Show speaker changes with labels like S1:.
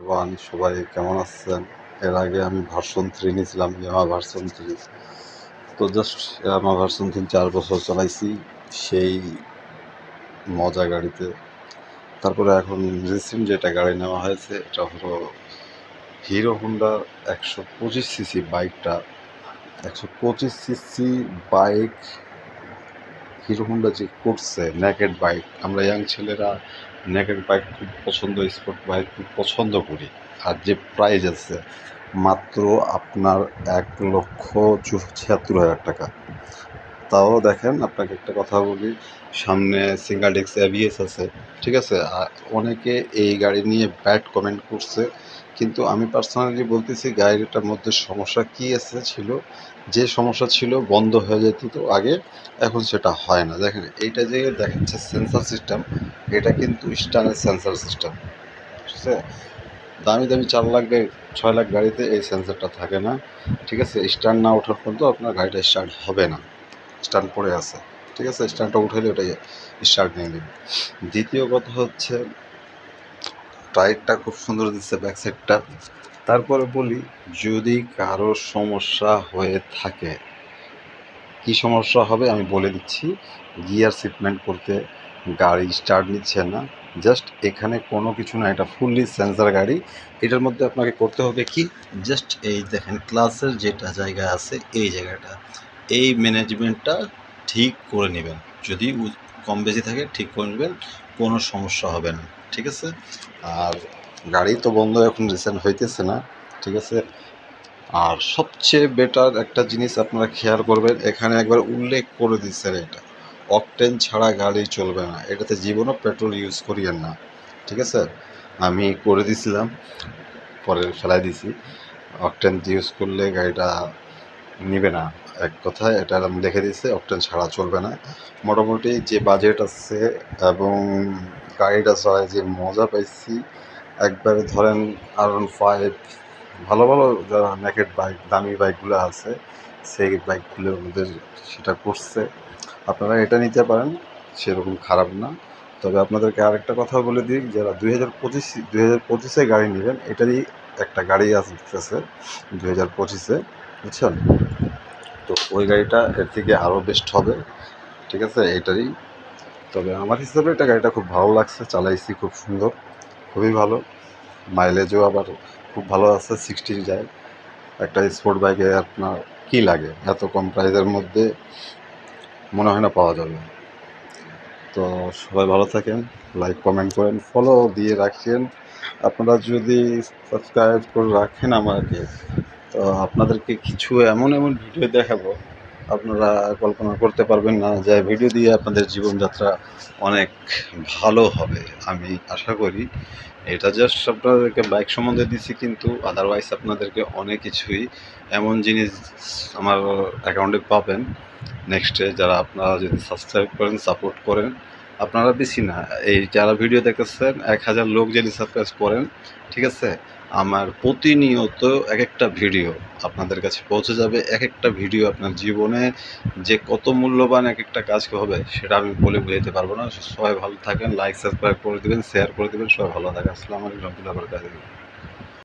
S1: Everyone, সবাই কেমন আছেন? এর আগে আমি ভার্সন 3 নিয়েছিলাম, ইয়ামাহা ভার্সন 3। তো জাস্ট ইয়ামাহা ভার্সন 3 4 বছর চালাইছি সেই মজা গাড়িতে। তারপরে এখন রিসেন্ট যেটা গাড়ি নেওয়া হয়েছে এটা হলো হিরো হোন্ডা 125 সিসি বাইকটা। 125 সিসি বাইক হিরো হোন্ডা যে করছে নেকেড বাইক, আমরা ইয়াং ছেলেরা নেকেড বাইক খুব পছন্দ, স্পোর্ট বাইক খুব পছন্দ করি। আর যে প্রাইস আছে মাত্র আপনার 1,76,000 টাকা। তাও দেখেন, আপনাকে একটা কথা বলি, সামনে সিঙ্গেল ডিস্ক এবিএস আছে, ঠিক আছে। আর অনেকে এই গাড়ি নিয়ে ব্যাড কমেন্ট করছে, কিন্তু আমি পার্সোনালি বলতেছি গাড়িটার মধ্যে সমস্যা কী ছিল, যে সমস্যা ছিল বন্ধ হয়ে যেত তো আগে, এখন সেটা হয় না। দেখেন এইটা যে দেখাচ্ছে সেন্সার সিস্টেম, এটা কিন্তু স্টারের সেন্সার সিস্টেম, ঠিক আছে। দামি দামি 4 লাখ 6 লাখ গাড়িতে এই সেন্সারটা থাকে না, ঠিক আছে। স্ট্যান্ড না ওঠার পর্যন্ত আপনার গাড়িটা স্টার্ট হবে না, স্ট্যান্ড পড়ে আছে, ঠিক আছে। স্ট্যান্ডটা উঠাইলে ওটাই স্টার্ট নিয়ে নেবে। দ্বিতীয় কথা হচ্ছে টায়ারটা খুব সুন্দর দিচ্ছে ব্যাক সাইডটা। তারপরে বলি, যদি কারো সমস্যা হয়ে থাকে, কি সমস্যা হবে আমি বলে দিচ্ছি। গিয়ার শিপমেন্ট করতে গাড়ি স্টার্ট নিচ্ছে না, জাস্ট এখানে কোনো কিছু না, এটা ফুললি সেন্সার গাড়ি। এটার মধ্যে আপনাকে করতে হবে কি, জাস্ট এই দেখেন ক্লাসের যেটা জায়গা আছে এই জায়গাটা, এই ম্যানেজমেন্টটা ঠিক করে নেবেন। যদি কম বেশি থাকে ঠিক করে নেবেন, কোনো সমস্যা হবে না, ঠিক আছে। আর গাড়ি তো বন্ধ এখন রিসেন্ট হইতেছে না, ঠিক আছে। আর সবচেয়ে বেটার একটা জিনিস আপনারা খেয়াল করবেন, এখানে একবার উল্লেখ করে দিচ্ছেন এটা, অকটেন ছাড়া গাড়ি চলবে না, এটাতে জীবনও পেট্রোল ইউজ করিয়েন না, ঠিক আছে। আমি করে দিছিলাম, পরে ফেলাই দিছি। অকটেন ইউজ করলে গাড়িটা নিবে না, এক কথায় এটা আমি লিখে দিচ্ছি, অকটেন ছাড়া চলবে না। মোটামুটি যে বাজেট আছে এবং গাড়িটা চালায় যে মজা পাইছি, একবারে ধরেন R15, ভালো ভালো যারা নেকেড বাইক দামি বাইকগুলো আছে সেই বাইকগুলোর মধ্যে সেটা করছে। আপনারা এটা নিতে পারেন, সেরকম খারাপ না। তবে আপনাদেরকে আরেকটা কথা বলে দিই, যারা 2025 গাড়ি নেবেন, এটারই একটা গাড়ি আসতেছে 2025-এ, বুঝছেন। তো ওই গাড়িটা এর থেকে আরও বেস্ট হবে, ঠিক আছে, এটারই। তবে আমার হিসাবে এটা গাড়িটা খুব ভালো লাগছে, চালাইছি খুব সুন্দর, খুবই ভালো। মাইলেজও আবার খুব ভালো আছে, 60 যায়। একটা স্পোর্ট বাইকে আপনার কী লাগে এত কম প্রাইসের মধ্যে, মনে হয় না পাওয়া যাবে। তো সবাই ভালো থাকেন, লাইক কমেন্ট করেন, ফলো দিয়ে রাখেন। আপনারা যদি সাবস্ক্রাইব করে রাখেন আমাকে, তো আপনাদেরকে কিছু এমন এমন ভিডিও দেখাবো, আপনারা কল্পনা করতে পারবেন না, যে ভিডিও দিয়ে আপনাদের জীবনযাত্রা অনেক ভালো হবে আমি আশা করি। এটা জাস্ট আপনাদেরকে বাইক সম্বন্ধে দিচ্ছি, কিন্তু আদারওয়াইজ আপনাদেরকে অনেক কিছুই এমন জিনিস আমার অ্যাকাউন্টে পাবেন নেক্সটে, যারা আপনারা যদি সাবস্ক্রাইব করেন, সাপোর্ট করেন। আপনারা বেশি না, এই যারা ভিডিও দেখতেছেন 1000 লোক যদি সাবস্ক্রাইব করেন, ঠিক আছে, আমার প্রতিনিয়ত এক একটা ভিডিও আপনাদের কাছে পৌঁছে যাবে। এক একটা ভিডিও আপনার জীবনে যে কত মূল্যবান এক একটা কাজ হবে সেটা আমি বলে বোঝাতে পারবো না। সবাই ভালো থাকেন, লাইক সাবস্ক্রাইব করে দেবেন, শেয়ার করে দেবেন, সবাই ভালো থাকেন। আসসালামু আলাইকুম রহমতুল্লাহি ওয়া বারাকাতুহু।